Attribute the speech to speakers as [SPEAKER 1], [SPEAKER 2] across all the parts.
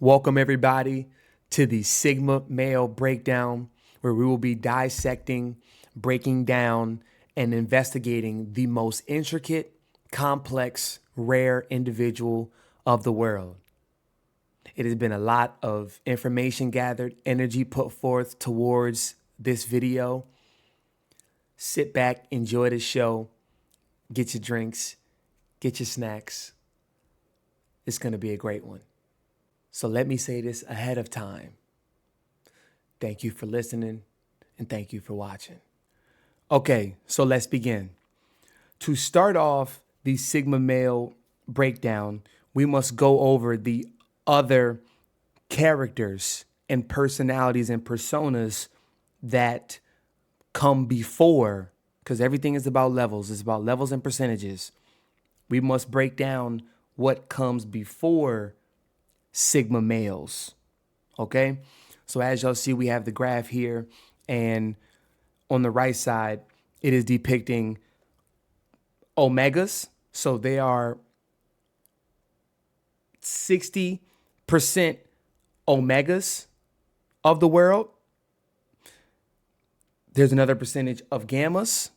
[SPEAKER 1] Welcome everybody to the Sigma Male Breakdown, where we will be dissecting, breaking down, and investigating the most intricate, complex, rare individual of the world. It has been a lot of information gathered, energy put forth towards this video. Sit back, enjoy the show, get your drinks, get your snacks. It's going to be a great one. So let me say this ahead of time. Thank you for listening and thank you for watching. Okay, so let's begin. To start off the Sigma Male Breakdown, we must go over the other characters and personalities and personas that come before, because everything is about levels. It's about levels and percentages. We must break down what comes before Sigma males. Okay, so as y'all see, we have the graph here, and on the right side, it is depicting omegas. So they are 60% omegas of the world. There's another percentage of gammas,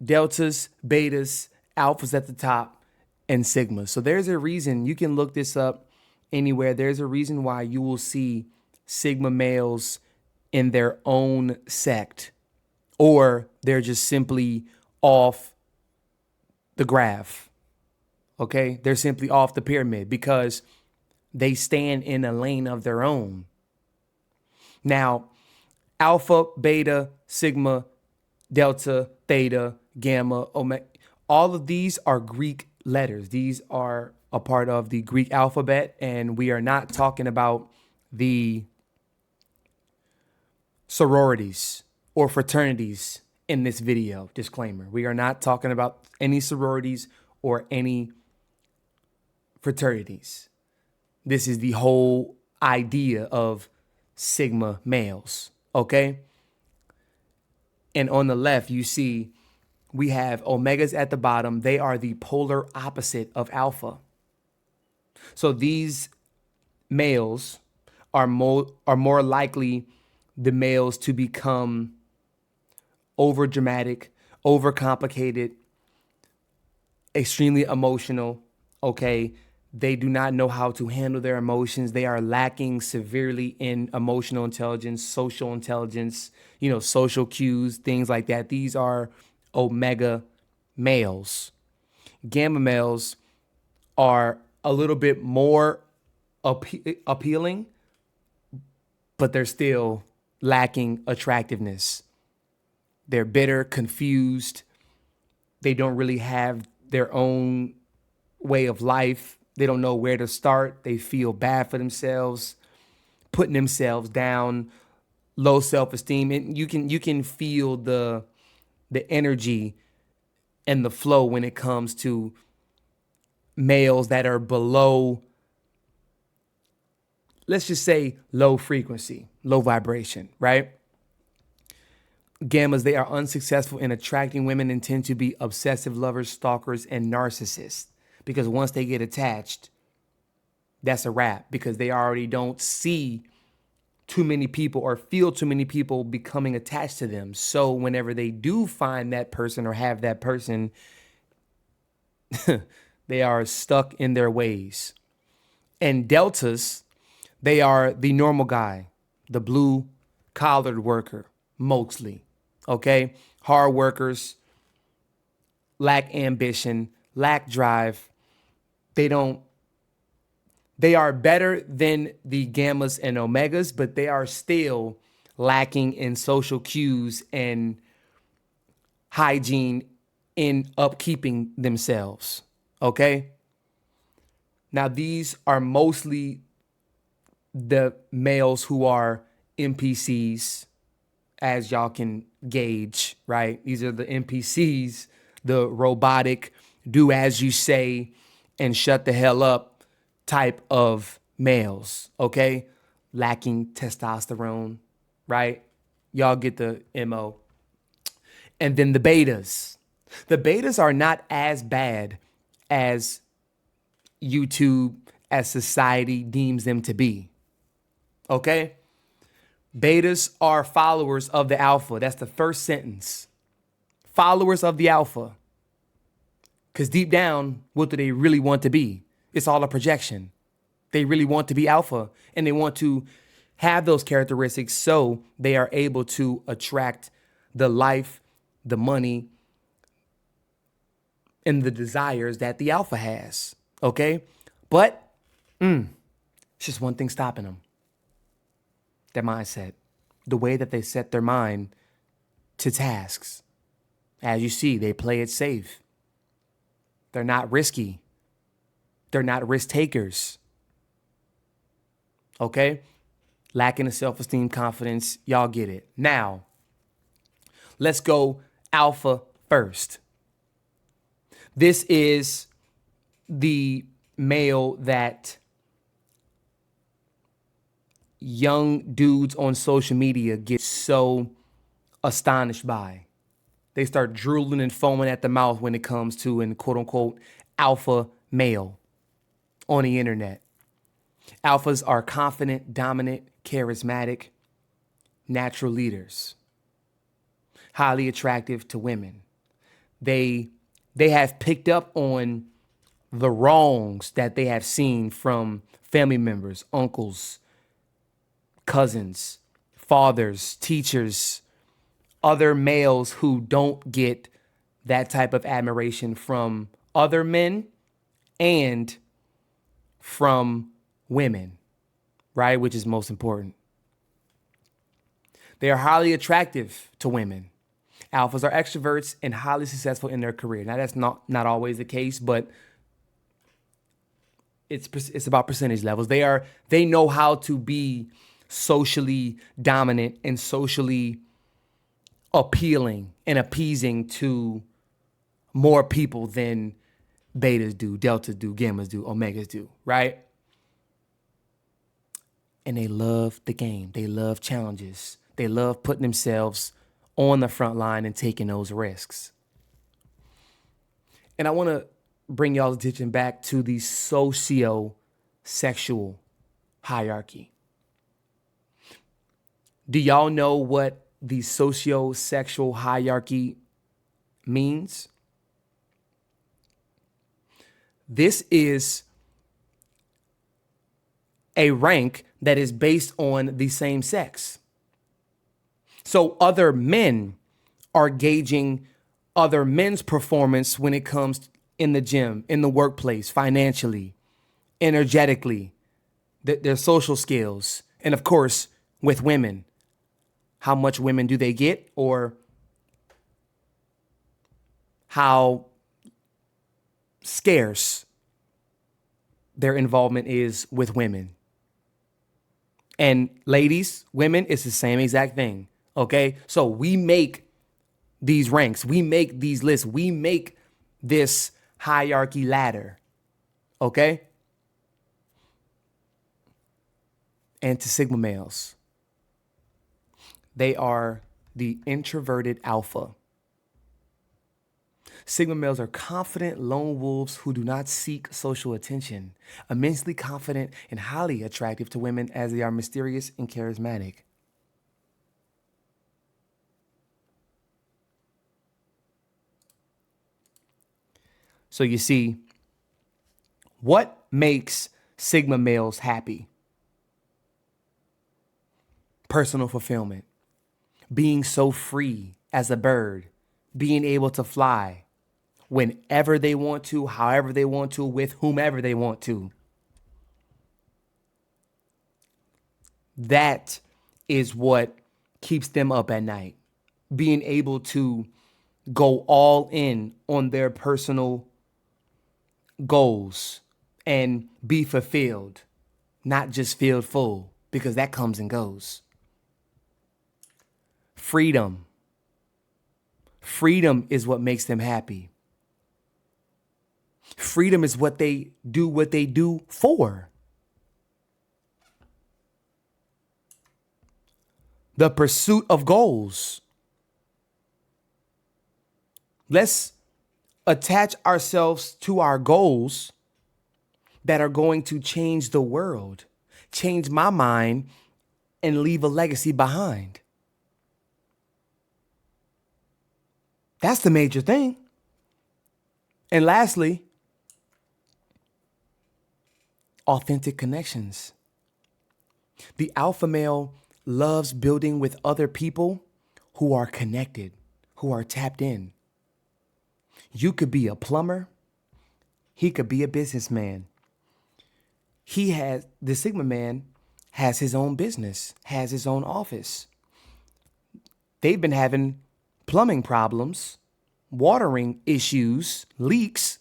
[SPEAKER 1] deltas, betas, alphas at the top, and sigmas. So there's a reason, you can look this up anywhere. There's a reason why you will see Sigma males in their own sect, or they're just simply off the graph. Okay, they're simply off the pyramid because they stand in a lane of their own. Now, alpha, beta, sigma, delta, theta, gamma, omega, all of these are Greek letters. These are a part of the Greek alphabet, and we are not talking about the sororities or fraternities in this video. Disclaimer: we are not talking about any sororities or any fraternities. This is the whole idea of Sigma males, okay? And on the left, you see we have omegas at the bottom. They are the polar opposite of alpha. So these males are more likely the males to become over dramatic, over complicated, extremely emotional. Okay, they do not know how to handle their emotions. They are lacking severely in emotional intelligence, social cues, things like that. These are omega males. Gamma males are a little bit more appealing, but they're still lacking attractiveness. They're bitter, confused. They don't really have their own way of life. They don't know where to start. They feel bad for themselves, putting themselves down, low self-esteem. And you can feel the energy and the flow when it comes to males that are below, let's just say, low frequency, low vibration, right? Gammas, they are unsuccessful in attracting women and tend to be obsessive lovers, stalkers, and narcissists. Because once they get attached, that's a wrap, because they already don't see too many people or feel too many people becoming attached to them. So whenever they do find that person or have that person, they are stuck in their ways. And deltas, they are the normal guy, the blue collared worker, mostly. Okay, hard workers, lack ambition, lack drive. They are better than the gammas and omegas, but they are still lacking in social cues and hygiene in upkeeping themselves. Okay. Now, these are mostly the males who are NPCs, as y'all can gauge, right? These are the NPCs, the robotic, do as you say and shut the hell up type of males, okay? Lacking testosterone, right? Y'all get the MO. And then the betas. The betas are not as bad as YouTube as society deems them to be. Okay? Betas are followers of the alpha. That's the first sentence. Followers of the alpha. Because deep down, what do they really want to be? It's all a projection. They really want to be alpha, and they want to have those characteristics so they are able to attract the life, the money, and the desires that the alpha has. Okay? But it's just one thing stopping them. Their mindset. The way that they set their mind to tasks. As you see, they play it safe. They're not risky. They're not risk takers. Okay? Lacking of self-esteem, confidence. Y'all get it. Now, let's go alpha first. This is the male that young dudes on social media get so astonished by. They start drooling and foaming at the mouth when it comes to an quote unquote alpha male on the internet. Alphas are confident, dominant, charismatic, natural leaders, highly attractive to women. They have picked up on the wrongs that they have seen from family members, uncles, cousins, fathers, teachers, other males who don't get that type of admiration from other men and from women, right? Which is most important. They are highly attractive to women. Alphas are extroverts and highly successful in their career. Now, that's not always the case, but it's about percentage levels. They know how to be socially dominant and socially appealing and appeasing to more people than betas do, deltas do, gammas do, omegas do, right? And they love the game. They love challenges. They love putting themselves on the front line and taking those risks. And I want to bring y'all's attention back to the socio-sexual hierarchy. Do y'all know what the socio-sexual hierarchy means? This is a rank that is based on the same sex. So other men are gauging other men's performance when it comes in the gym, in the workplace, financially, energetically, their social skills, and of course, with women. How much women do they get, or how scarce their involvement is with women. And ladies, women, it's the same exact thing. Okay, so we make these ranks, we make these lists, we make this hierarchy ladder. Okay? And to Sigma males, they are the introverted alpha. Sigma males are confident lone wolves who do not seek social attention, immensely confident and highly attractive to women as they are mysterious and charismatic. So you see, what makes Sigma males happy? Personal fulfillment, being so free as a bird, being able to fly whenever they want to, however they want to, with whomever they want to. That is what keeps them up at night, being able to go all in on their personal goals and be fulfilled, not just filled full, because that comes and goes. Freedom. Freedom is what makes them happy. Freedom is what they do for. The pursuit of goals. Let's attach ourselves to our goals that are going to change the world, change my mind, and leave a legacy behind. That's the major thing. And lastly, authentic connections. The alpha male loves building with other people who are connected, who are tapped in. You could be a plumber. He could be a businessman. The Sigma man has his own business, has his own office. They've been having plumbing problems, watering issues, leaks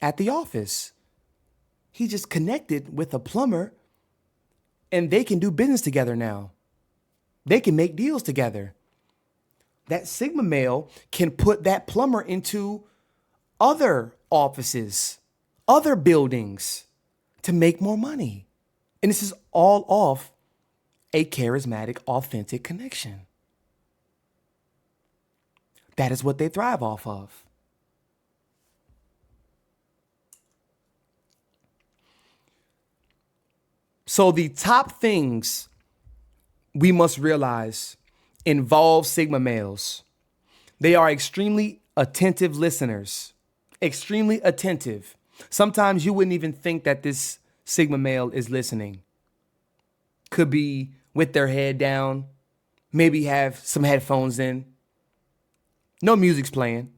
[SPEAKER 1] at the office. He just connected with a plumber and they can do business together now. They can make deals together. That Sigma male can put that plumber into other offices, other buildings to make more money. And this is all off a charismatic, authentic connection. That is what they thrive off of. So the top things we must realize involve Sigma males. They are extremely attentive listeners, extremely attentive. Sometimes you wouldn't even think that this Sigma male is listening. Could be with their head down, maybe have some headphones in. No music's playing.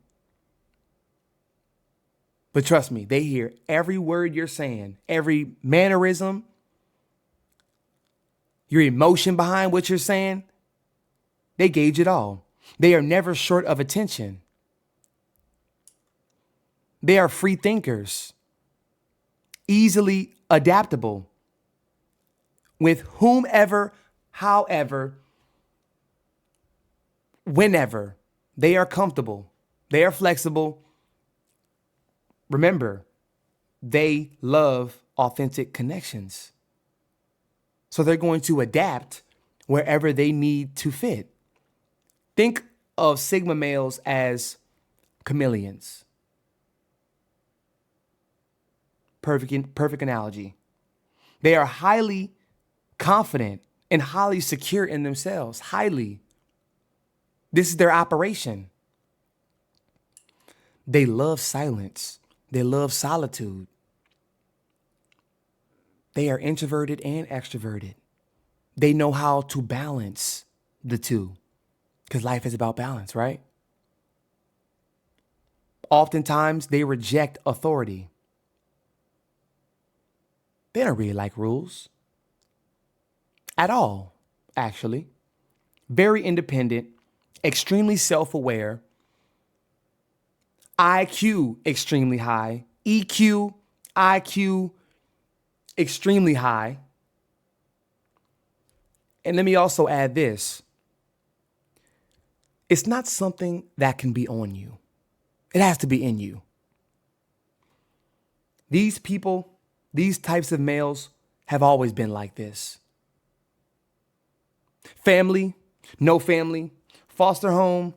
[SPEAKER 1] But trust me, they hear every word you're saying, every mannerism, your emotion behind what you're saying. They gauge it all. They are never short of attention. They are free thinkers, easily adaptable with whomever, however, whenever. They are comfortable. They are flexible. Remember, they love authentic connections. So they're going to adapt wherever they need to fit. Think of Sigma males as chameleons. Perfect analogy. They are highly confident and highly secure in themselves. Highly. This is their operation. They love silence. They love solitude. They are introverted and extroverted. They know how to balance the two because life is about balance, right? Oftentimes, they reject authority. They don't really like rules at all, actually. Very independent, extremely self-aware, IQ extremely high, EQ, IQ extremely high. And let me also add this. It's not something that can be on you. It has to be in you. These people, these types of males have always been like this. Family, no family, foster home,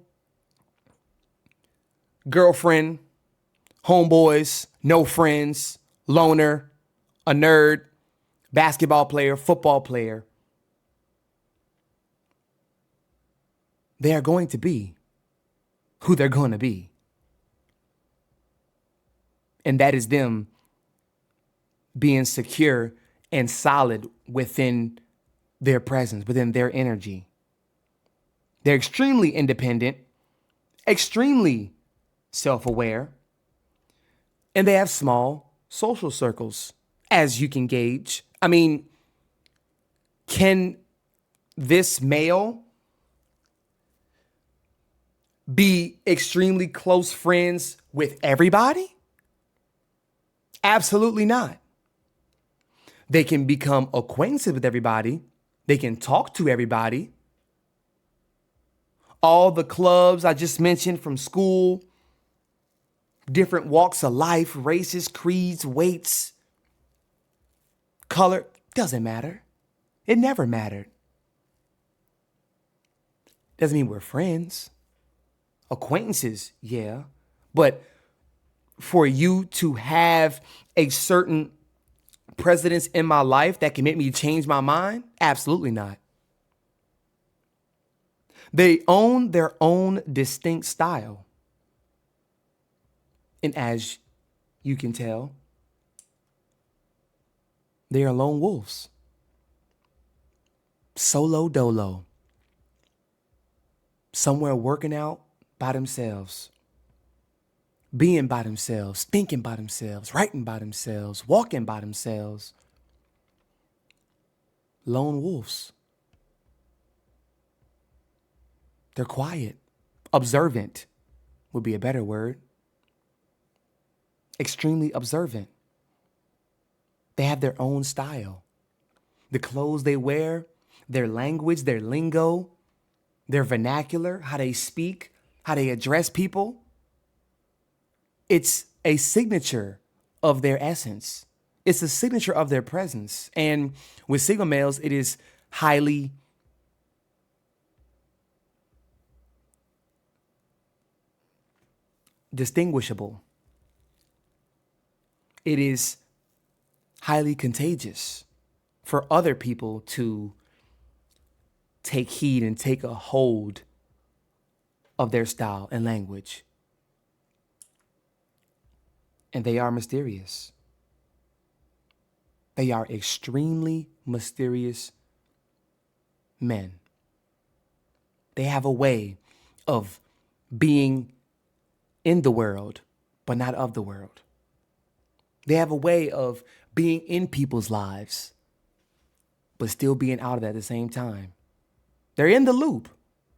[SPEAKER 1] girlfriend, homeboys, no friends, loner, a nerd, basketball player, football player. They are going to be who they're going to be. And that is them being secure and solid within their presence, within their energy. They're extremely independent, extremely self-aware, and they have small social circles, as you can gauge. I mean, can this male be extremely close friends with everybody? Absolutely not. They can become acquainted with everybody. They can talk to everybody. All the clubs I just mentioned from school, different walks of life, races, creeds, weights, color, doesn't matter. It never mattered. Doesn't mean we're friends. Acquaintances, yeah. But for you to have a certain presidents in my life that can make me change my mind? Absolutely not. They own their own distinct style. And as you can tell, they are lone wolves. Solo dolo. Somewhere working out by themselves. Being by themselves, thinking by themselves, writing by themselves, walking by themselves. Lone wolves. They're quiet. Observant would be a better word. Extremely observant. They have their own style. The clothes they wear, their language, their lingo, their vernacular, how they speak, how they address people. It's a signature of their essence. It's a signature of their presence. And with Sigma males, it is highly distinguishable. It is highly contagious for other people to take heed and take a hold of their style and language. And they are mysterious. They are extremely mysterious men. They have a way of being in the world, but not of the world. They have a way of being in people's lives, but still being out of it at the same time. They're in the loop.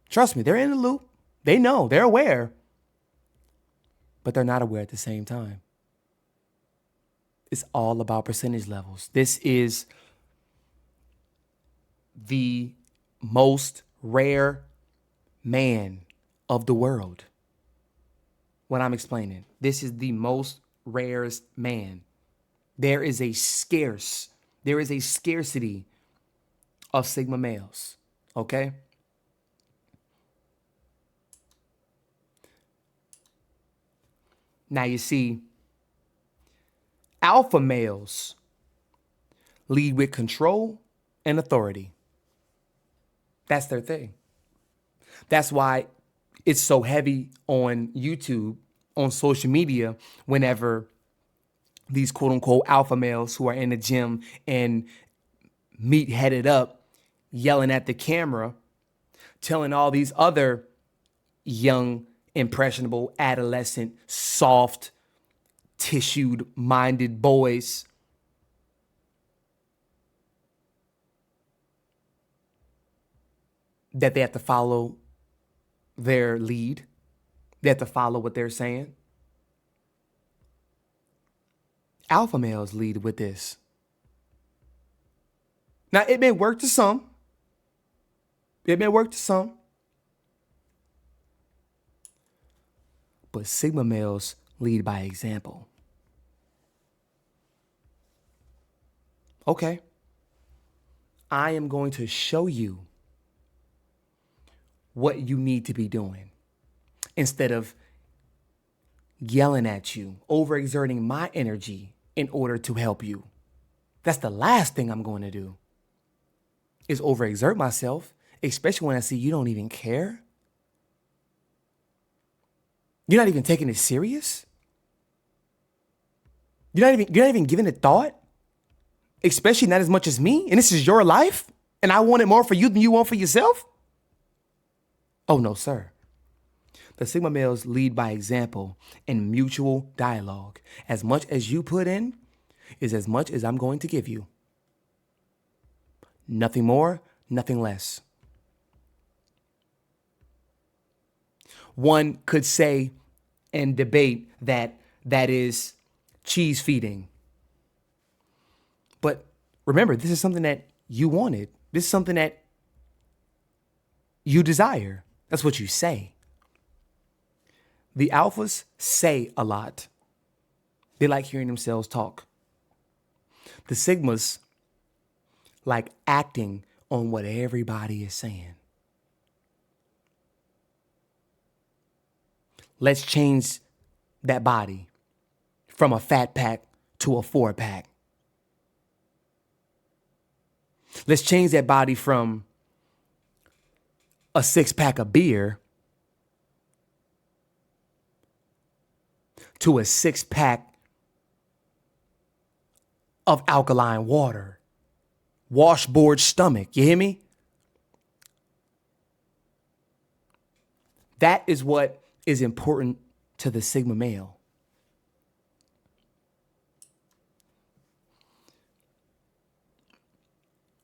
[SPEAKER 1] Trust me, they're in the loop. They know, they're aware, but they're not aware at the same time. It's all about percentage levels. This is the most rare man of the world. What I'm explaining, this is the most rarest man. There is a scarcity of Sigma males, okay? Now you see, alpha males lead with control and authority. That's their thing. That's why it's so heavy on YouTube, on social media, whenever these quote unquote alpha males who are in the gym and meat headed up, yelling at the camera, telling all these other young, impressionable, adolescent, soft, tissued minded boys that they have to follow their lead. They have to follow what they're saying. Alpha males lead with this. Now, it may work to some. But Sigma males lead by example. Okay. I am going to show you what you need to be doing instead of yelling at you, overexerting my energy in order to help you. That's the last thing I'm going to do, is overexert myself, especially when I see you don't even care. You're not even taking it serious. You're not even giving it thought, especially not as much as me. And this is your life, and I want it more for you than you want for yourself. Oh, no, sir. The Sigma males lead by example and mutual dialogue. As much as you put in is as much as I'm going to give you. Nothing more, nothing less. One could say and debate that is cheese feeding. But remember, this is something that you wanted. This is something that you desire. That's what you say. The alphas say a lot. They like hearing themselves talk. The Sigmas like acting on what everybody is saying. Let's change that body from a fat pack to a 4-pack. Let's change that body from a 6-pack of beer to a 6-pack of alkaline water. Washboard stomach. You hear me? That is what is important to the Sigma male.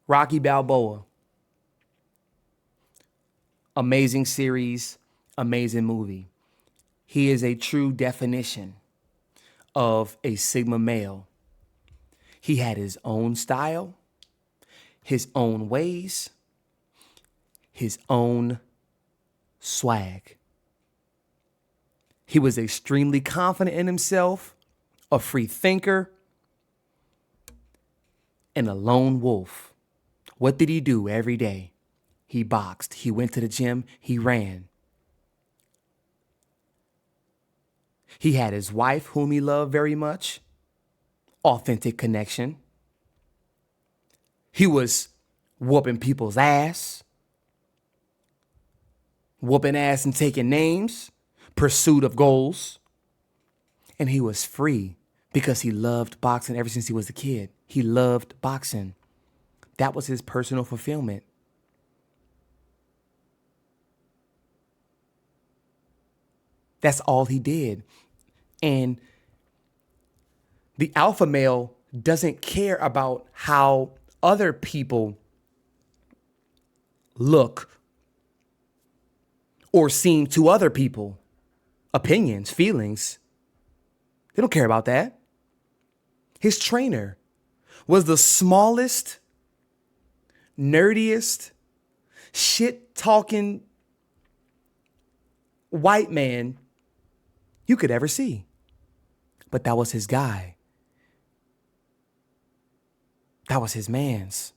[SPEAKER 1] Rocky Balboa. Amazing series, amazing movie. He is a true definition of a Sigma male. He had his own style, his own ways, his own swag. He was extremely confident in himself, a free thinker, and a lone wolf. What did he do every day? He boxed. He went to the gym. He ran. He had his wife, whom he loved very much. Authentic connection. He was whooping people's ass. Whooping ass and taking names. Pursuit of goals. And he was free because he loved boxing ever since he was a kid. He loved boxing. That was his personal fulfillment. That's all he did. And the alpha male doesn't care about how other people look or seem to other people. Opinions, feelings. They don't care about that. His trainer was the smallest, nerdiest, shit-talking white man you could ever see. But that was his guy. That was his man's.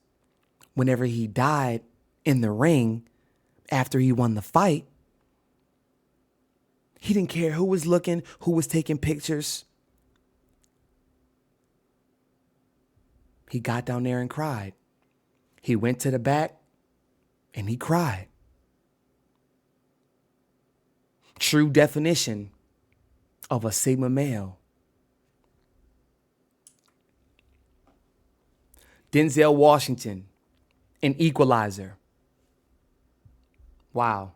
[SPEAKER 1] Whenever he died in the ring after he won the fight, he didn't care who was looking, who was taking pictures. He got down there and cried. He went to the back and he cried. True definition of a Sigma male. Denzel Washington, an Equalizer. Wow.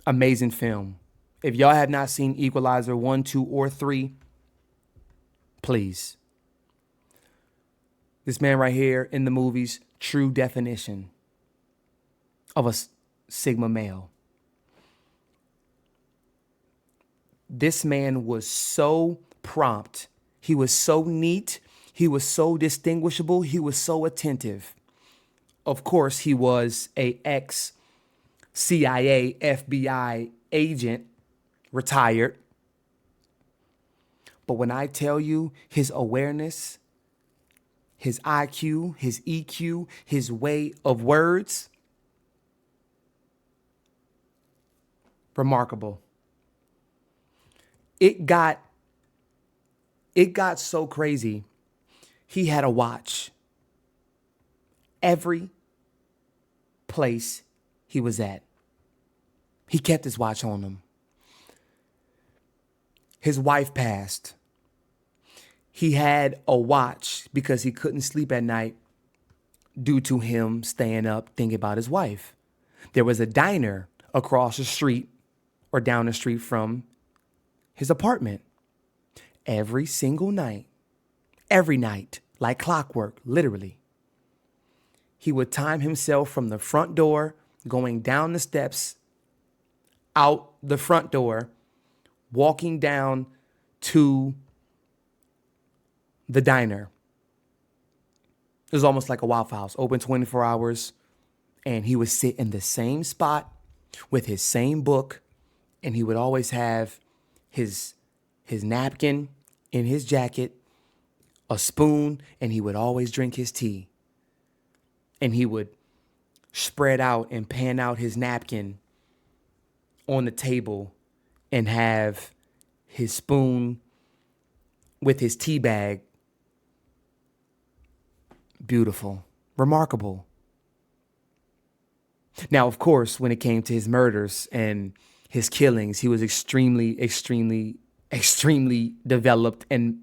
[SPEAKER 1] Amazing film. If y'all have not seen Equalizer 1, 2, or 3, please. This man right here in the movies, true definition of a Sigma male. This man was so prompt. He was so neat. He was so distinguishable. He was so attentive. Of course, he was a ex-CIA, FBI agent, retired. But when I tell you his awareness, his IQ, his EQ, his way of words, remarkable. It got so crazy. He had a watch every place he was at. He kept his watch on him. His wife passed. He had a watch because he couldn't sleep at night due to him staying up thinking about his wife. There was a diner across the street or down the street from his apartment. Every single night, like clockwork, literally, he would time himself from the front door, going down the steps, out the front door, walking down to the diner. It was almost like a Waffle House, open 24 hours. And he would sit in the same spot with his same book. And he would always have his napkin in his jacket, a spoon, and he would always drink his tea. And he would spread out and pan out his napkin on the table and have his spoon with his tea bag. Beautiful, Remarkable. Now, of course, when it came to his murders and his killings, he was extremely, extremely, extremely developed and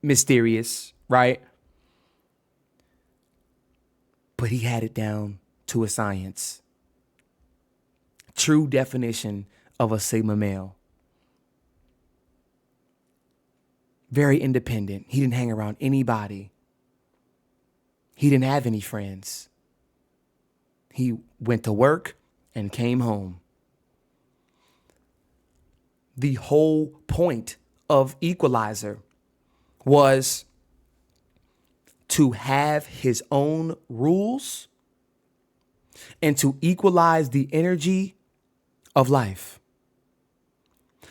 [SPEAKER 1] mysterious, right? But he had it down to a science. True definition of a Sigma male. Very independent. He didn't hang around anybody. He didn't have any friends. He went to work and came home. The whole point of 𝗂𝗂𝗽𝗏 was to have his own rules and to equalize the energy of life.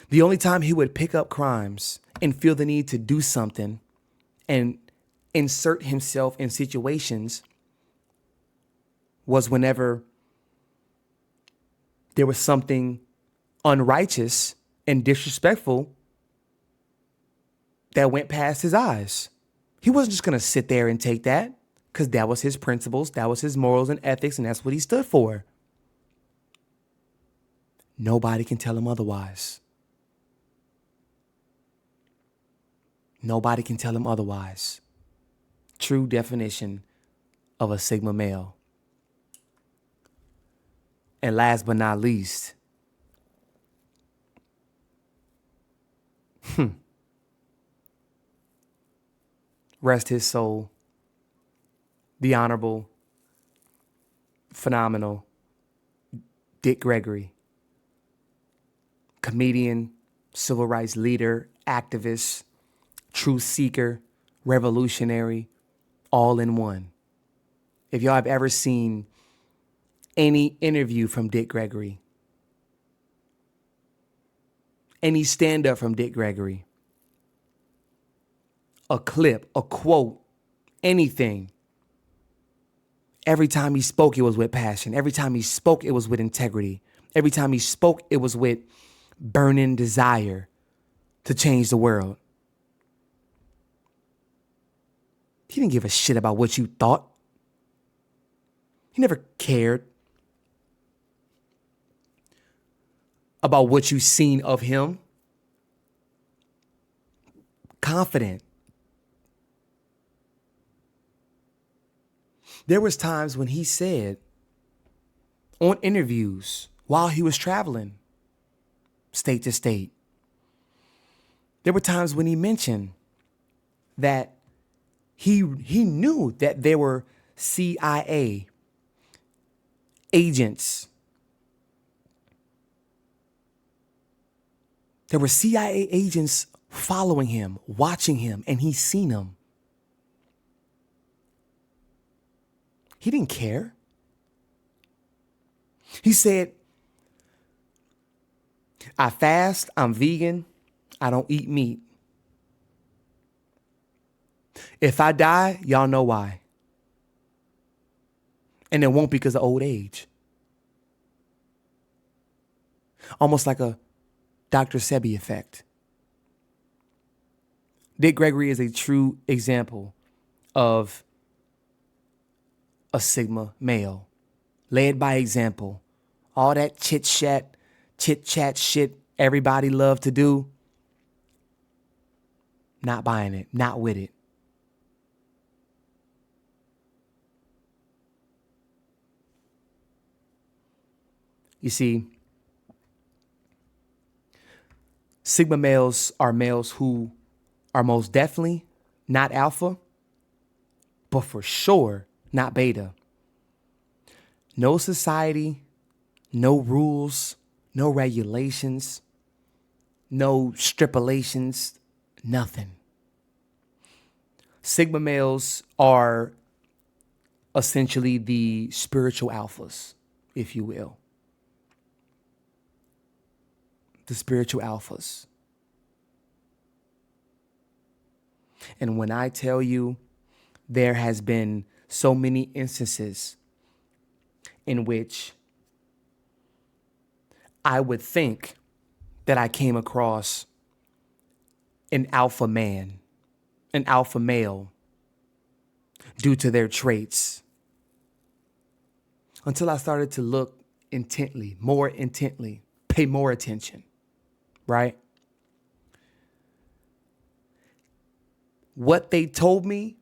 [SPEAKER 1] The only time he would pick up crimes and feel the need to do something and insert himself in situations was whenever there was something unrighteous and disrespectful that went past his eyes. He wasn't just going to sit there and take that, because that was his principles, that was his morals and ethics, and that's what he stood for. Nobody can tell him otherwise. Nobody can tell him otherwise. True definition of a Sigma male. And last but not least, rest his soul, the Honorable, phenomenal Dick Gregory, comedian, civil rights leader, activist, truth seeker, revolutionary, all in one. If y'all have ever seen any interview from Dick Gregory, any stand-up from Dick Gregory, a clip, a quote, anything, every time he spoke, it was with passion. Every time he spoke, it was with integrity. Every time he spoke, it was with burning desire to change the world. He didn't give a shit about what you thought. He never cared about what you've seen of him. Confident. There was times when he said on interviews while he was traveling state to state, there were times when he mentioned that he knew that there were CIA agents. There were CIA agents following him, watching him, and he's seen them. He didn't care. He said, I fast, I'm vegan, I don't eat meat. If I die, y'all know why. And it won't be because of old age. Almost like a 𝗀𝗏𝗪 effect. Dick Gregory is a true example of a Sigma male, led by example. All that chit chat shit everybody love to do, not buying it, not with it. You see, Sigma males are males who are most definitely not alpha, but for sure not beta. No society, no rules, no regulations, no stipulations, nothing. Sigma males are essentially the spiritual alphas, if you will. The spiritual alphas. And when I tell you there has been so many instances in which I would think that I came across an alpha man, an alpha male, due to their traits. Until I started to look intently, more intently, pay more attention, right? What they told me,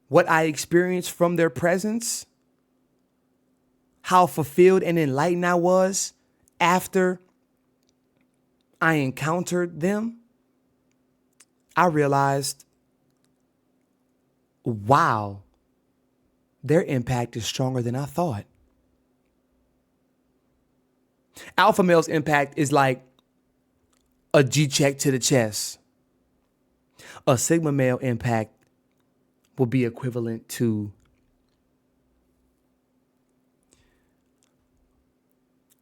[SPEAKER 1] what I experienced from their presence, how fulfilled and enlightened I was after I encountered them, I realized, wow, their impact is stronger than I thought. Alpha male's impact is like a G check to the chest. A Sigma male impact will be equivalent to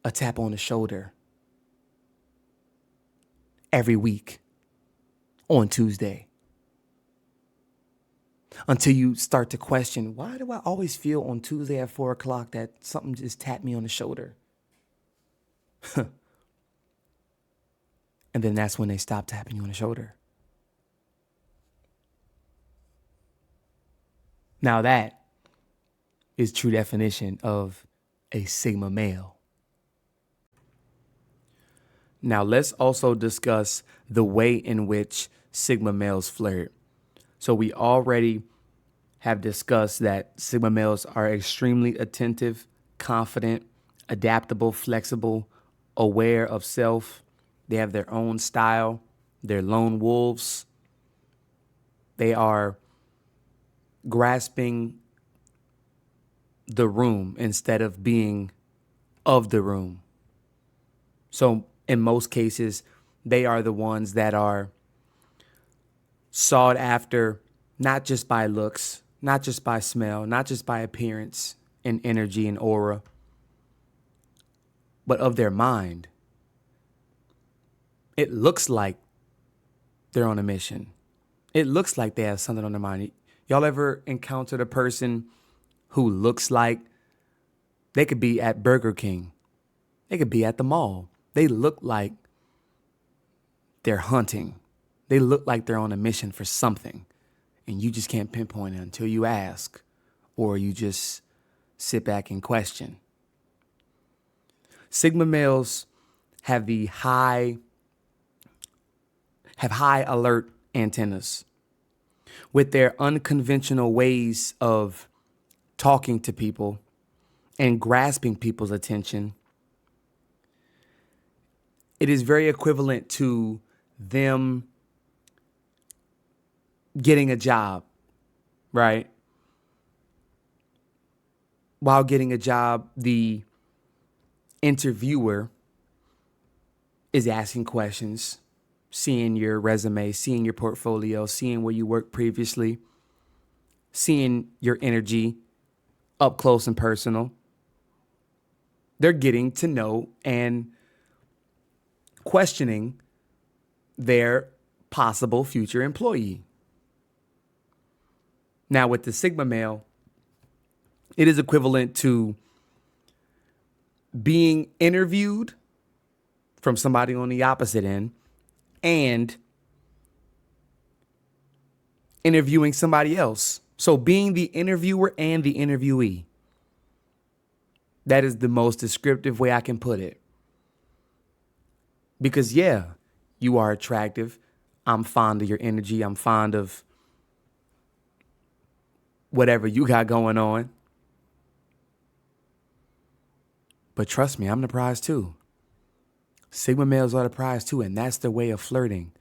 [SPEAKER 1] a tap on the shoulder every week on Tuesday. Until you start to question, why do I always feel on Tuesday at 4 o'clock that something just tapped me on the shoulder? And then that's when they stop tapping you on the shoulder. Now that is true definition of a Sigma male. Now let's also discuss the way in which Sigma males flirt. So we already have discussed that Sigma males are extremely attentive, confident, adaptable, flexible, aware of self. They have their own style. They're lone wolves. They are grasping the room instead of being of the room. So in most cases, they are the ones that are sought after, not just by looks, not just by smell, not just by appearance and energy and aura, but of their mind. It looks like they're on a mission. It looks like they have something on their mind. Y'all ever encountered a person who looks like they could be at Burger King? They could be at the mall. They look like they're hunting. They look like they're on a mission for something. And you just can't pinpoint it until you ask, or you just sit back and question. Sigma males have high alert antennas. With their unconventional ways of talking to people and grasping people's attention, it is very equivalent to them getting a job, right? While getting a job, the interviewer is asking questions, seeing your resume, seeing your portfolio, seeing where you worked previously, seeing your energy up close and personal. They're getting to know and questioning their possible future employee. Now, with the Sigma male, it is equivalent to being interviewed from somebody on the opposite end and interviewing somebody else. So being the interviewer and the interviewee. That is the most descriptive way I can put it. Because yeah, you are attractive. I'm fond of your energy. I'm fond of whatever you got going on. But trust me, I'm the prize too. Sigma males are the prize too, and that's their way of flirting.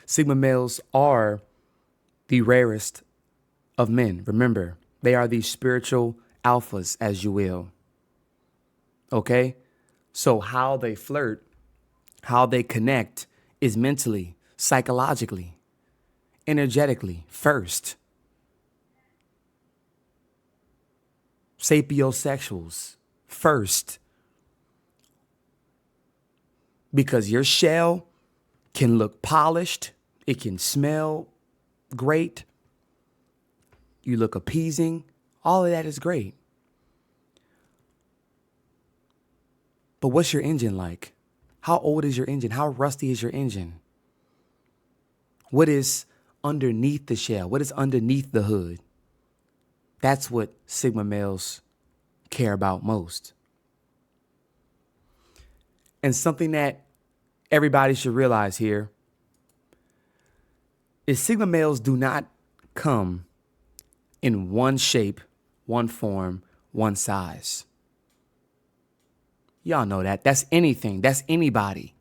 [SPEAKER 1] Sigma males are the rarest of men. Remember, they are the spiritual alphas, as you will. Okay? So how they flirt, how they connect is mentally, psychologically, energetically first. Sapiosexuals first. Because your shell can look polished. It can smell great. You look appeasing. All of that is great. But what's your engine like? How old is your engine? How rusty is your engine? What is
[SPEAKER 2] underneath the shell? What is underneath the hood? That's what Sigma males care about most. And something that everybody should realize here is Sigma males do not come in one shape, one form, one size. Y'all know that. That's anything. That's anybody.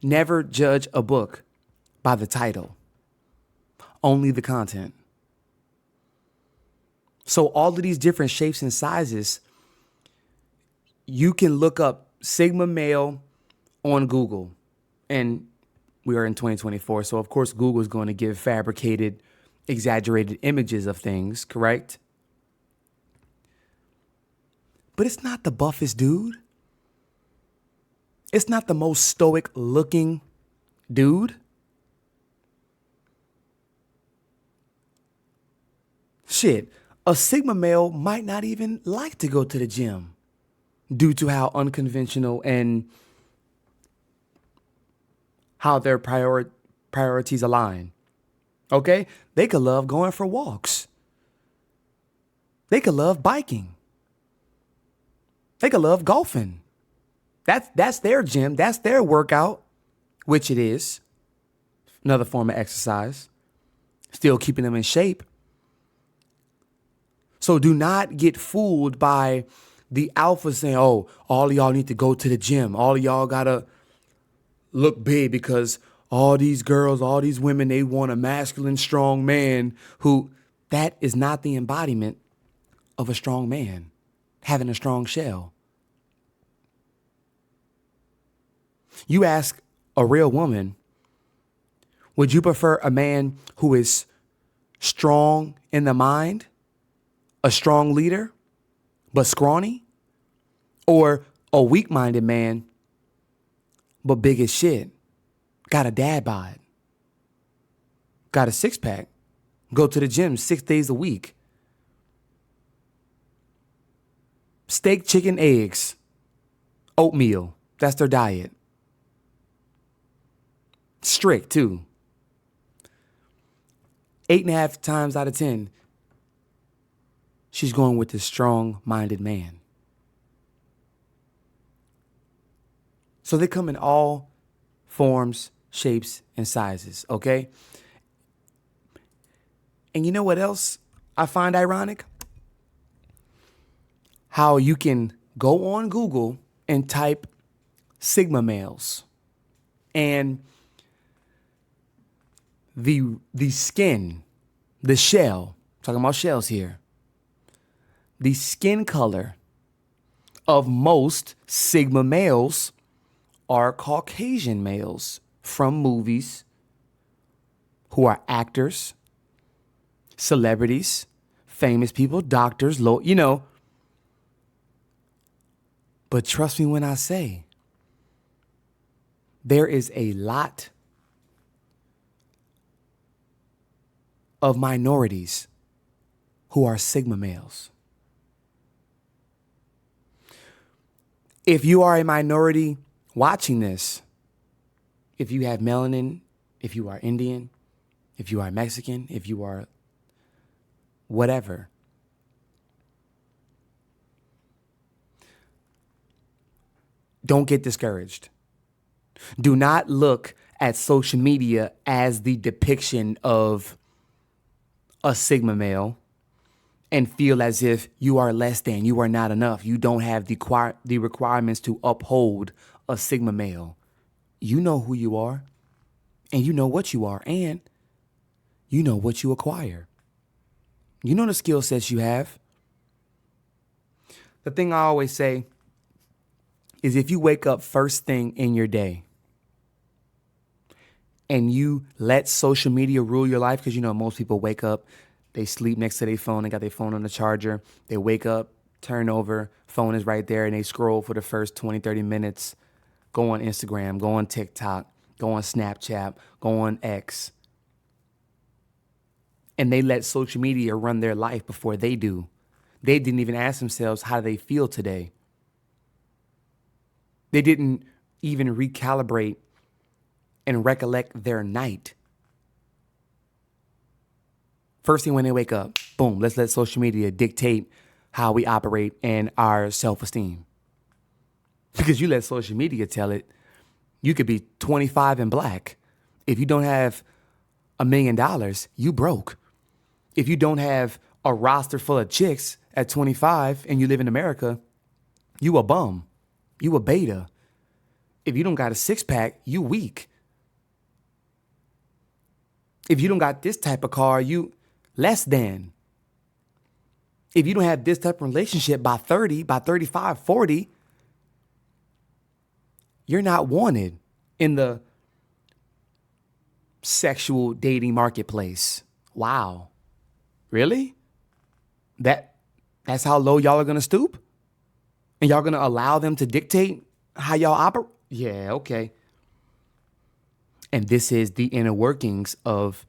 [SPEAKER 2] Never judge a book by the title, only the content. So all of these different shapes and sizes, you can look up Sigma male on Google. And we are in 2024, so of course Google is going to give fabricated, exaggerated images of things, correct? But it's not the buffest dude. It's not the most stoic looking dude. Shit, a Sigma male might not even like to go to the gym due to how unconventional and how their priorities align. Okay? They could love going for walks. They could love biking. They could love golfing. That's their gym. That's their workout, which it is. Another form of exercise. Still keeping them in shape. So do not get fooled by the alpha saying, oh, all of y'all need to go to the gym. All of y'all got to look big because all these girls, all these women, they want a masculine, strong man who, that is not the embodiment of a strong man, having a strong shell. You ask a real woman, would you prefer a man who is strong in the mind, a strong leader, but scrawny? Or a weak-minded man, but big as shit, got a dad bod, got a six-pack, go to the gym 6 days a week, steak, chicken, eggs, oatmeal, that's their diet. Strict, too. 8.5 times out of 10, she's going with the strong-minded man. So they come in all forms, shapes, and sizes, okay? And you know what else I find ironic? How you can go on Google and type Sigma males, and the skin, the shell, talking about shells here, the skin color of most Sigma males are Caucasian males from movies who are actors, celebrities, famous people, doctors, you know. But trust me when I say, there is a lot of minorities who are Sigma males. If you are a minority watching this, if you have melanin, if you are Indian, if you are Mexican, if you are whatever, don't get discouraged. Do not look at social media as the depiction of a Sigma male and feel as if you are less than, you are not enough. You don't have the requirements to uphold a Sigma male. You know who you are, and you know what you are, and you know what you acquire. You know the skill sets you have. The thing I always say is if you wake up first thing in your day and you let social media rule your life, because you know most people wake up, they sleep next to their phone, they got their phone on the charger, they wake up, turn over, phone is right there, and they scroll for the first 20, 30 minutes, go on Instagram, go on TikTok, go on Snapchat, go on X. And they let social media run their life before they do. They didn't even ask themselves how they feel today. They didn't even recalibrate and recollect their night. First thing when they wake up, boom, let's let social media dictate how we operate and our self-esteem. Because you let social media tell it, you could be 25 and black. If you don't have $1 million, you broke. If you don't have a roster full of chicks at 25 and you live in America, you a bum. You a beta. If you don't got a six-pack, you weak. If you don't got this type of car, you less than. If you don't have this type of relationship by 30, by 35, 40, you're not wanted in the sexual dating marketplace. Wow. Really? That's how low y'all are going to stoop? And y'all going to allow them to dictate how y'all operate? Yeah, okay. And this is the inner workings of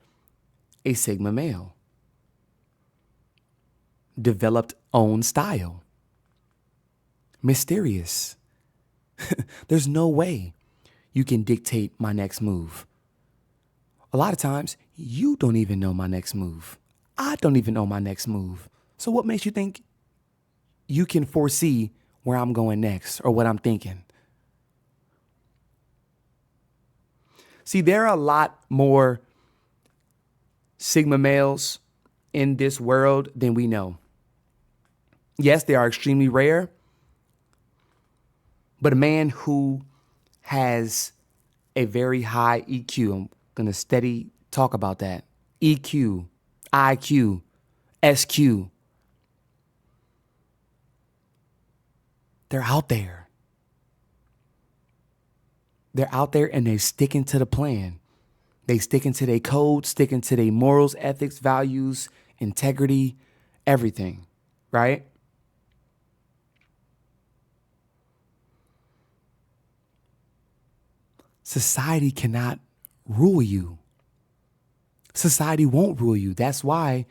[SPEAKER 2] a Sigma male. Developed own style. Mysterious. There's no way you can dictate my next move. A lot of times, you don't even know my next move. I don't even know my next move. So what makes you think you can foresee where I'm going next or what I'm thinking? See, there are a lot more Sigma males in this world than we know. Yes, they are extremely rare, but a man who has a very high EQ, I'm going to steady talk about that. EQ, IQ, SQ. They're out there. They're out there and they're sticking to the plan. They sticking to their code, sticking to their morals, ethics, values, integrity, everything, right? Society cannot rule you. Society won't rule you. That's why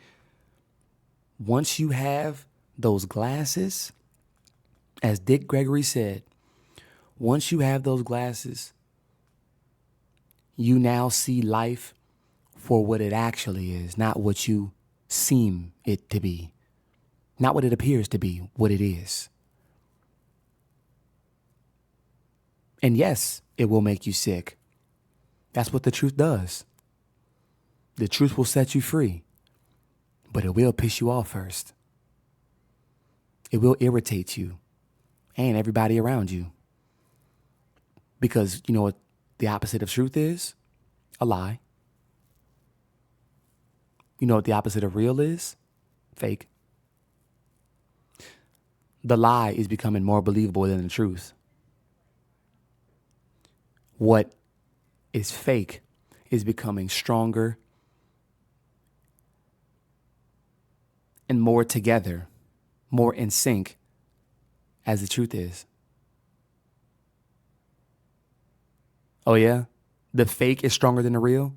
[SPEAKER 2] once you have those glasses, as Dick Gregory said, once you have those glasses, you now see life for what it actually is, not what you seem it to be, not what it appears to be, what it is. And yes, it will make you sick. That's what the truth does. The truth will set you free, but it will piss you off first. It will irritate you and everybody around you. Because you know what the opposite of truth is? A lie. You know what the opposite of real is? Fake. The lie is becoming more believable than the truth. What is fake is becoming stronger and more together, more in sync as the truth is. Oh yeah? The fake is stronger than the real?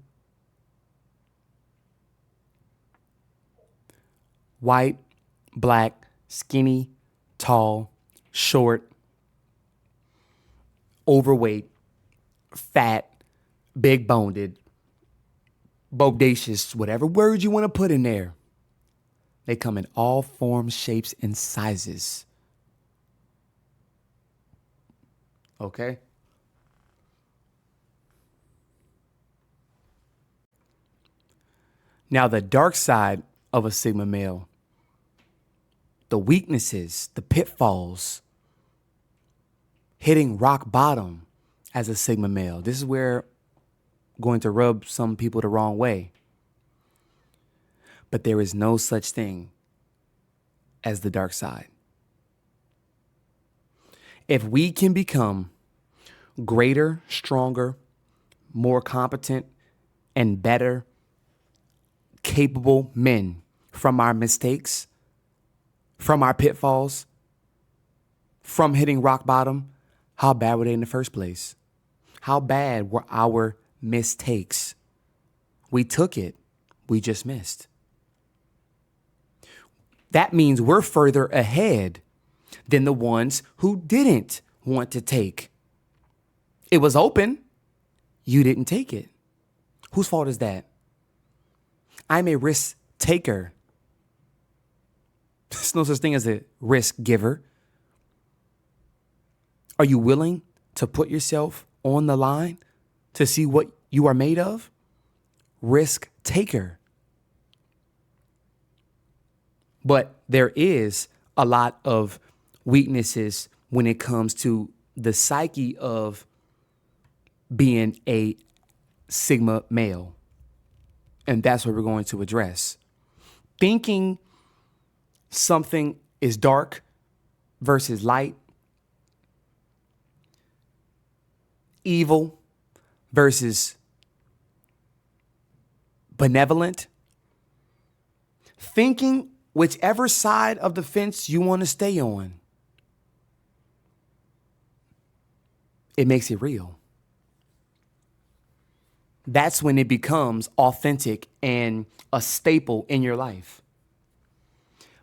[SPEAKER 2] White, black, skinny, tall, short, overweight, fat, big boned, bodacious, whatever word you want to put in there. They come in all forms, shapes, and sizes. Okay? Now, the dark side of a Sigma male, the weaknesses, the pitfalls, hitting rock bottom as a Sigma male. This is where I'm going to rub some people the wrong way. But there is no such thing as the dark side. If we can become greater, stronger, more competent, and better, capable men from our mistakes, from our pitfalls, from hitting rock bottom, how bad were they in the first place? How bad were our mistakes? We took it. We just missed. That means we're further ahead than the ones who didn't want to take. It was open. you didn't take it. Whose fault is that? I'm a risk taker. There's no such thing as a risk giver. Are you willing to put yourself on the line to see what you are made of? Risk taker. But there is a lot of weaknesses when it comes to the psyche of being a Sigma male. And that's what we're going to address. Thinking something is dark versus light, evil versus benevolent, thinking whichever side of the fence you want to stay on, it makes it real. That's when it becomes authentic and a staple in your life.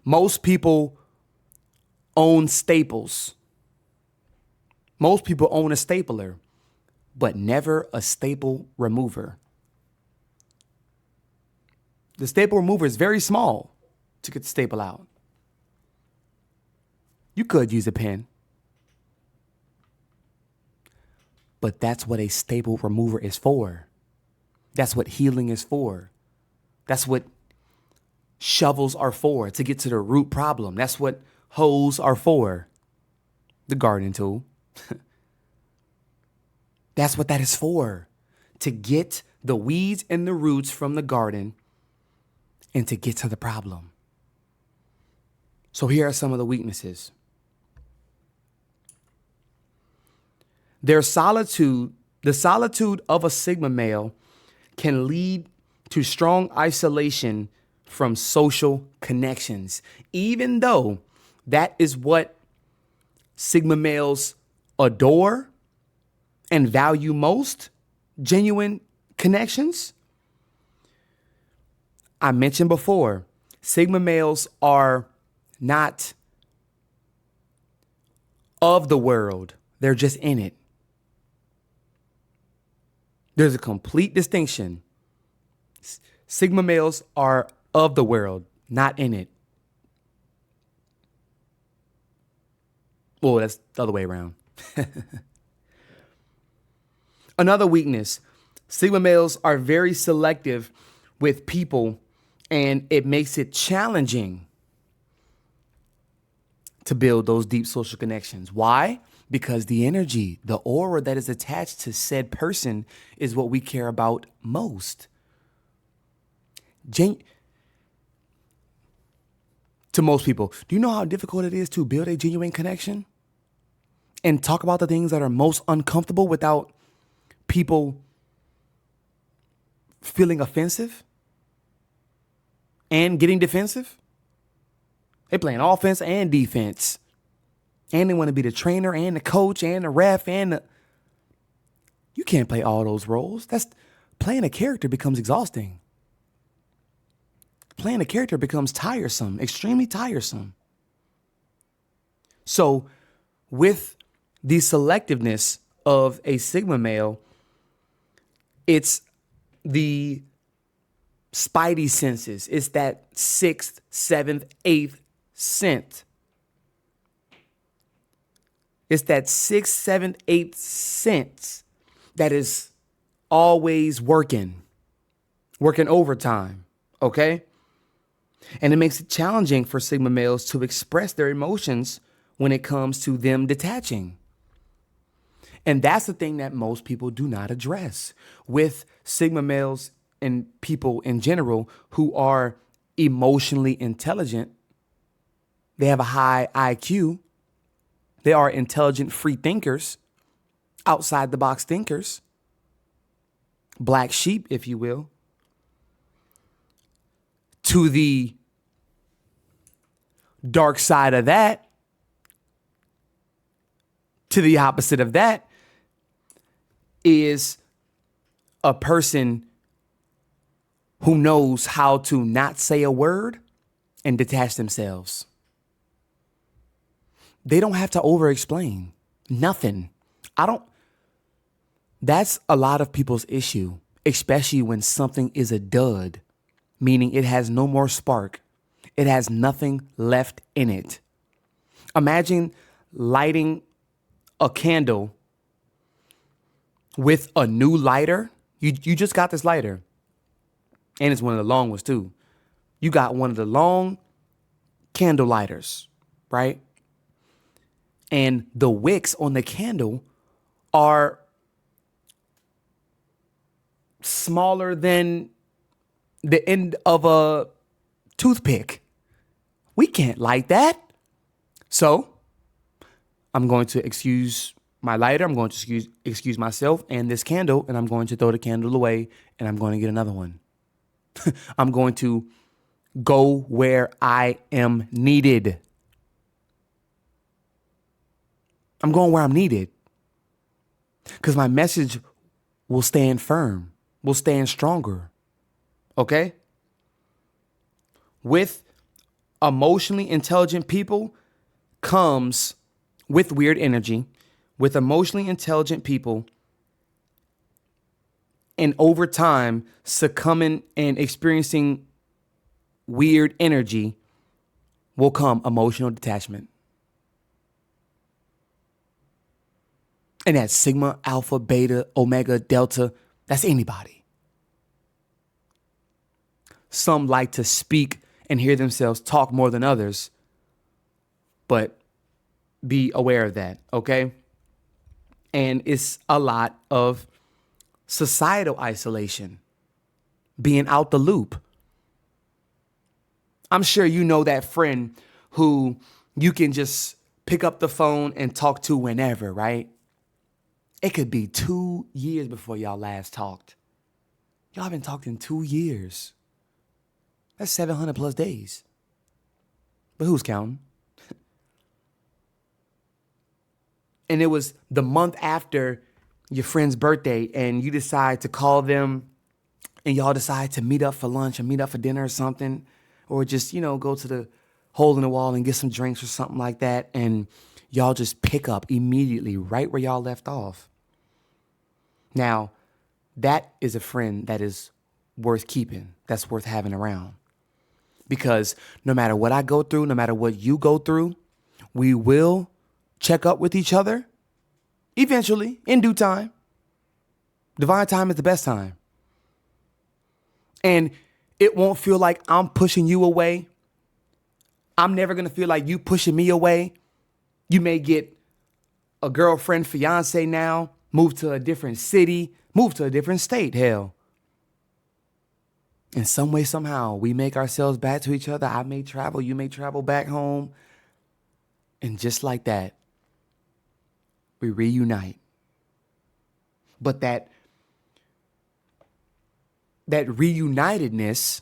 [SPEAKER 2] Most people own staples. Most people own a stapler, but never a staple remover. The staple remover is very small to get the staple out. You could use a pen, but that's what a staple remover is for. That's what healing is for. That's what shovels are for, to get to the root problem. That's what hoes are for. The gardening tool. That's what that is for. To get the weeds and the roots from the garden and to get to the problem. So here are some of the weaknesses. The solitude of a Sigma male can lead to strong isolation from social connections, even though that is what Sigma males adore and value most, genuine connections. I mentioned before, Sigma males are not of the world. They're just in it. There's a complete distinction. Sigma males are of the world, not in it. Oh, that's the other way around. Another weakness, Sigma males are very selective with people, and it makes it challenging to build those deep social connections. Why? Because the energy, the aura that is attached to said person is what we care about most. To most people, do you know how difficult it is to build a genuine connection and talk about the things that are most uncomfortable without people feeling offensive and getting defensive? They're playing offense and defense. And they want to be the trainer and the coach and the ref you can't play all those roles. Playing a character becomes exhausting. Playing a character becomes tiresome, extremely tiresome. So with the selectiveness of a Sigma male, it's the spidey senses. It's that 6th, 7th, 8th sense. It's that 6th, 7th, 8th sense that is always working overtime, okay? And it makes it challenging for Sigma males to express their emotions when it comes to them detaching. And that's the thing that most people do not address. With Sigma males and people in general who are emotionally intelligent, they have a high IQ, they are intelligent free thinkers, outside the box thinkers, black sheep, if you will. To the dark side of that, to the opposite of that, is a person who knows how to not say a word and detach themselves. They don't have to over-explain. Nothing. That's a lot of people's issue, especially when something is a dud, meaning it has no more spark. It has nothing left in it. Imagine lighting a candle with a new lighter. You just got this lighter, and it's one of the long ones too. You got one of the long candle lighters, right? And the wicks on the candle are smaller than the end of a toothpick. We can't light that. So I'm going to excuse my lighter. I'm going to excuse myself and this candle, and I'm going to throw the candle away, and I'm going to get another one. I'm going to go where I am needed. I'm going where I'm needed, because my message will stand firm, will stand stronger. Okay? With emotionally intelligent people comes with weird energy. With emotionally intelligent people, and over time succumbing and experiencing weird energy, will come emotional detachment. And that's sigma, alpha, beta, omega, delta. That's anybody. Some like to speak and hear themselves talk more than others, but be aware of that, okay? And it's a lot of societal isolation, being out the loop. I'm sure you know that friend who you can just pick up the phone and talk to whenever, right? It could be 2 years before y'all last talked. Y'all been talking 2 years. That's 700 plus days. But who's counting? And it was the month after your friend's birthday, and you decide to call them, and y'all decide to meet up for lunch or meet up for dinner or something, or just, go to the hole in the wall and get some drinks or something like that. And y'all just pick up immediately right where y'all left off. Now, that is a friend that is worth keeping, that's worth having around. Because no matter what I go through, no matter what you go through, we will check up with each other eventually, in due time. Divine time is the best time. And it won't feel like I'm pushing you away. I'm never going to feel like you pushing me away. You may get a girlfriend, fiance now, move to a different city, move to a different state, hell. In some way, somehow, we make ourselves back to each other. I may travel, you may travel back home. And just like that, we reunite. But that reunitedness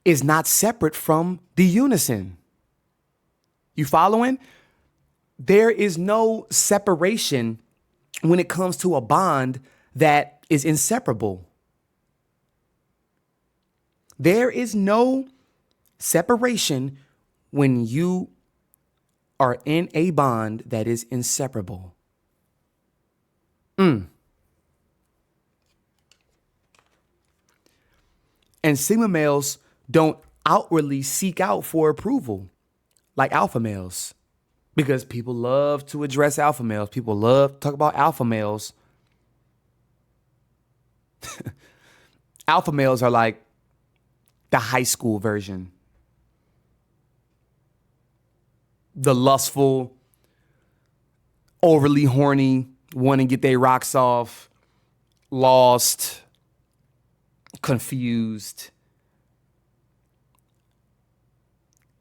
[SPEAKER 2] is not separate from the unison. You following? There is no separation when it comes to a bond that is inseparable. There is no separation when you are in a bond that is inseparable. And sigma males don't outwardly seek out for approval like alpha males, because people love to address alpha males. People love to talk about alpha males. Alpha males are like the high school version. The lustful, overly horny, want to get their rocks off, lost, confused,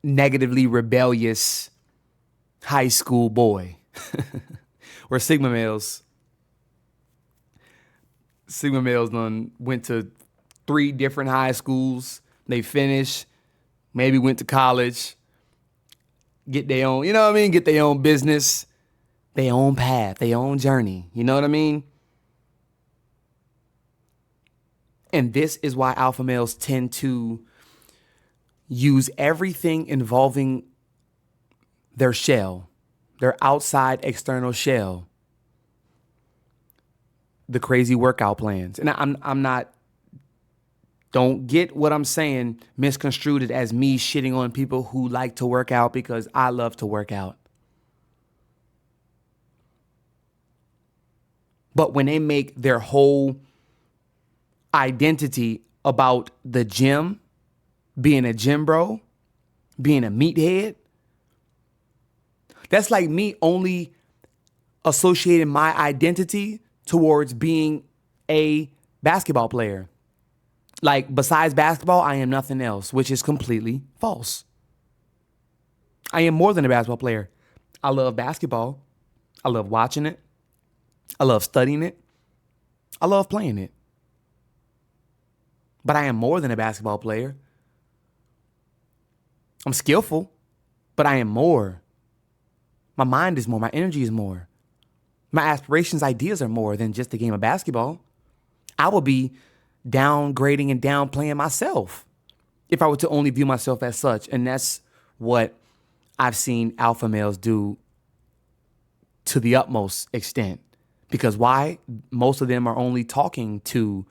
[SPEAKER 2] negatively rebellious high school boy. Where sigma males done went to 3 different high schools. They finished, maybe went to college, get their own, get their own business, their own path, their own journey. You know what I mean? And this is why alpha males tend to use everything involving their shell, their outside external shell, the crazy workout plans. And I'm not, don't get what I'm saying misconstrued as me shitting on people who like to work out, because I love to work out. But when they make their whole identity about the gym, being a gym bro, being a meathead, that's like me only associating my identity towards being a basketball player. Like, besides basketball, I am nothing else, which is completely false. I am more than a basketball player. I love basketball. I love watching it. I love studying it. I love playing it. But I am more than a basketball player. I'm skillful, but I am more. My mind is more. My energy is more. My aspirations, ideas are more than just a game of basketball. I will be downgrading and downplaying myself if I were to only view myself as such. And that's what I've seen alpha males do to the utmost extent. Because why? Most of them are only talking to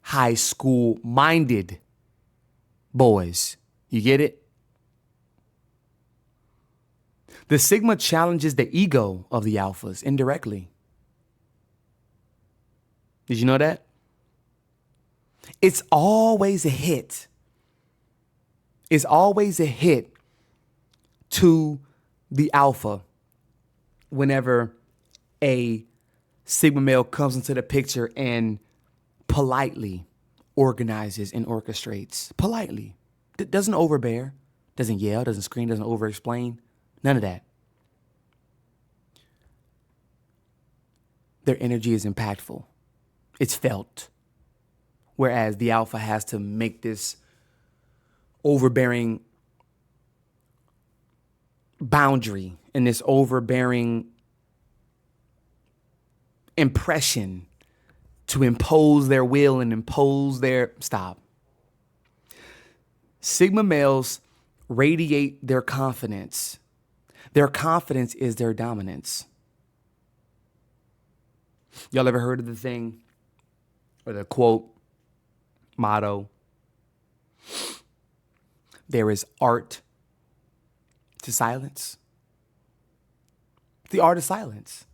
[SPEAKER 2] high school minded boys. You get it? The Sigma challenges the ego of the alphas indirectly. Did you know that? It's always a hit. It's always a hit to the alpha whenever a Sigma male comes into the picture and politely organizes and orchestrates. Politely. Doesn't overbear, doesn't yell, doesn't scream, doesn't over-explain. None of that. Their energy is impactful. It's felt. Whereas the alpha has to make this overbearing boundary and this overbearing impression to impose their will and impose their stop. Sigma males radiate their confidence. Their confidence is their dominance. Y'all ever heard of the thing or the quote, motto? There is art to silence. The art of silence.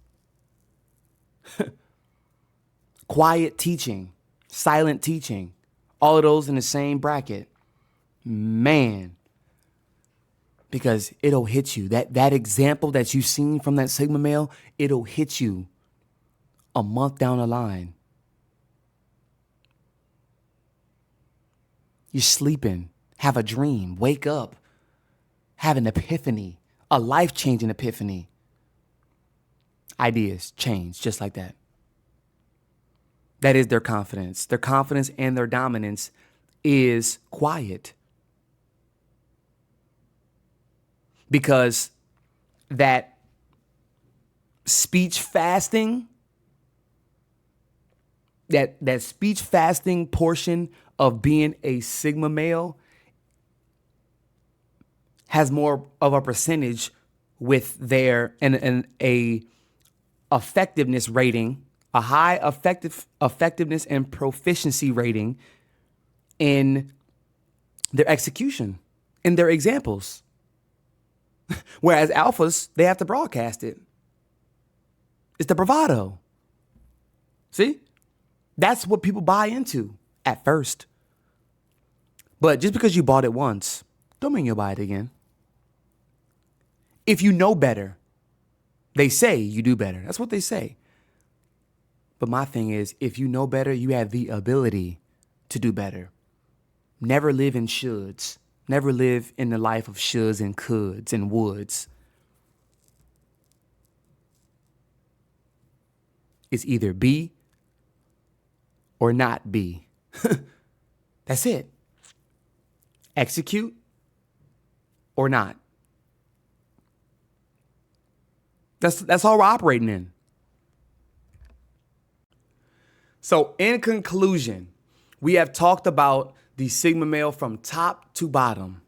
[SPEAKER 2] Quiet teaching, silent teaching, all of those in the same bracket. Man, because it'll hit you. That example that you've seen from that Sigma male, it'll hit you a month down the line. You're sleeping, have a dream, wake up, have an epiphany, a life-changing epiphany. Ideas change just like that. That is their confidence. Their confidence and their dominance is quiet. Because that speech fasting, that speech fasting portion of being a Sigma male has more of a percentage with their and a effectiveness rating, a high effectiveness and proficiency rating in their execution, in their examples. Whereas alphas, they have to broadcast it. It's the bravado. See? That's what people buy into at first. But just because you bought it once, don't mean you'll buy it again. If you know better, they say you do better. That's what they say. But my thing is, if you know better, you have the ability to do better. Never live in shoulds. Never live in the life of shoulds and coulds and woulds. It's either be or not be. That's it. Execute or not. That's all we're operating in. So in conclusion, we have talked about the Sigma male from top to bottom.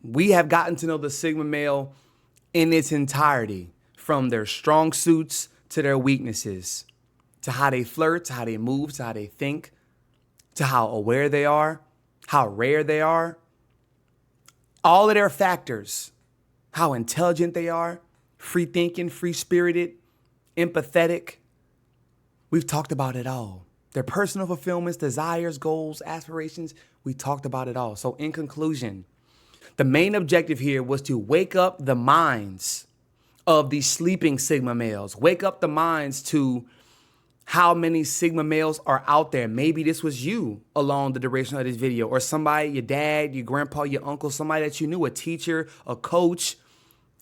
[SPEAKER 2] We have gotten to know the Sigma male in its entirety, from their strong suits to their weaknesses, to how they flirt, to how they move, to how they think, to how aware they are, how rare they are, all of their factors, how intelligent they are, free thinking, free spirited, empathetic. We've talked about it all. Their personal fulfillments, desires, goals, aspirations. We talked about it all. So in conclusion, the main objective here was to wake up the minds of these sleeping Sigma males. Wake up the minds to how many Sigma males are out there. Maybe this was you along the duration of this video, or somebody, your dad, your grandpa, your uncle, somebody that you knew, a teacher, a coach,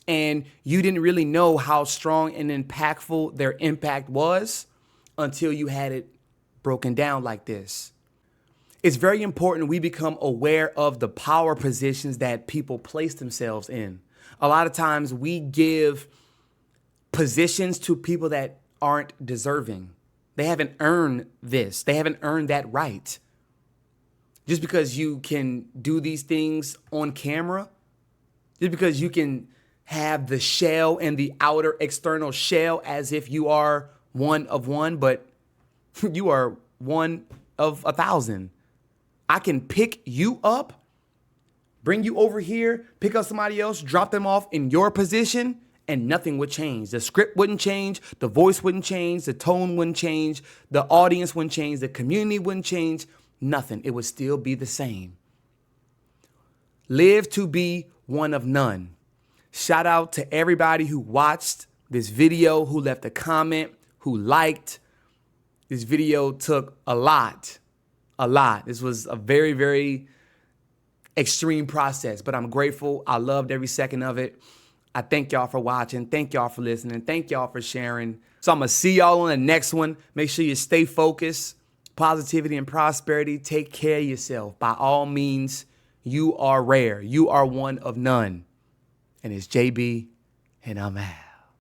[SPEAKER 2] and you didn't really know how strong and impactful their impact was until you had it broken down like this. It's very important we become aware of the power positions that people place themselves in. A lot of times we give positions to people that aren't deserving. They haven't earned this. They haven't earned that right. Just because you can do these things on camera, just because you can have the shell and the outer external shell as if you are one of one, but you are one of 1,000. I can pick you up, bring you over here, pick up somebody else, drop them off in your position, and nothing would change. The script wouldn't change, the voice wouldn't change, the tone wouldn't change, the audience wouldn't change, the community wouldn't change, nothing. It would still be the same. Live to be one of none. Shout out to everybody who watched this video, who left a comment, who liked. This video took a lot. This was a very, very extreme process, but I'm grateful. I loved every second of it. I thank y'all for watching. Thank y'all for listening. Thank y'all for sharing. So I'm going to see y'all on the next one. Make sure you stay focused. Positivity and prosperity. Take care of yourself. By all means, you are rare. You are one of none. And it's JB, and I'm out.